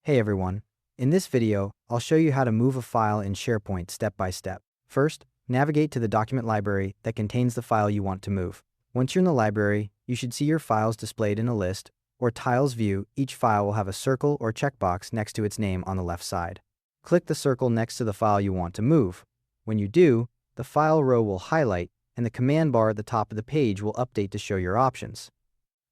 Hey everyone, in this video, I'll show you how to move a file in SharePoint step by step. First, navigate to the document library that contains the file you want to move. Once you're in the library, you should see your files displayed in a list, or tiles view. Each file will have a circle or checkbox next to its name on the left side. Click the circle next to the file you want to move. When you do, the file row will highlight and the command bar at the top of the page will update to show your options.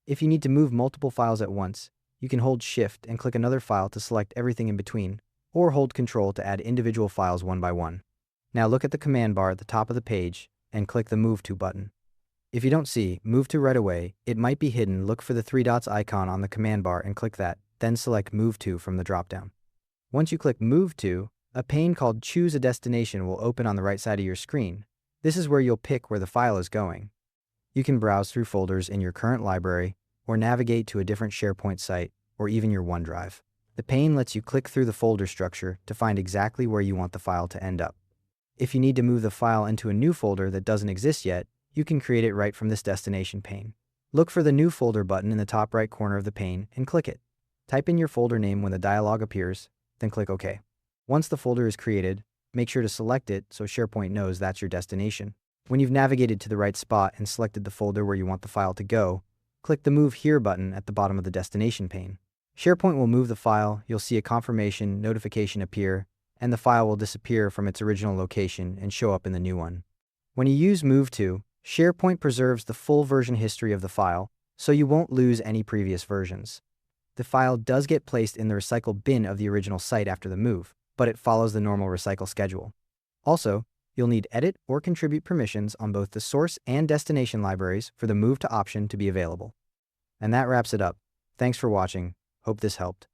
If you need to move multiple files at once, you can hold Shift and click another file to select everything in between, or hold Control to add individual files one by one. Now look at the command bar at the top of the page and click the Move To button. If you don't see Move To right away, it might be hidden. Look for the three dots icon on the command bar and click that, then select Move To from the dropdown. Once you click Move To, a pane called Choose a Destination will open on the right side of your screen. This is where you'll pick where the file is going. You can browse through folders in your current library, or navigate to a different SharePoint site, or even your OneDrive. The pane lets you click through the folder structure to find exactly where you want the file to end up. If you need to move the file into a new folder that doesn't exist yet, you can create it right from this destination pane. Look for the New Folder button in the top right corner of the pane and click it. Type in your folder name when the dialog appears, then click OK. Once the folder is created, make sure to select it so SharePoint knows that's your destination. When you've navigated to the right spot and selected the folder where you want the file to go, click the Move Here button at the bottom of the destination pane. SharePoint will move the file, you'll see a confirmation notification appear, and the file will disappear from its original location and show up in the new one. When you use Move To, SharePoint preserves the full version history of the file, so you won't lose any previous versions. The file does get placed in the recycle bin of the original site after the move, but it follows the normal recycle schedule. Also, you'll need edit or contribute permissions on both the source and destination libraries for the Move To option to be available. And that wraps it up. Thanks for watching. Hope this helped.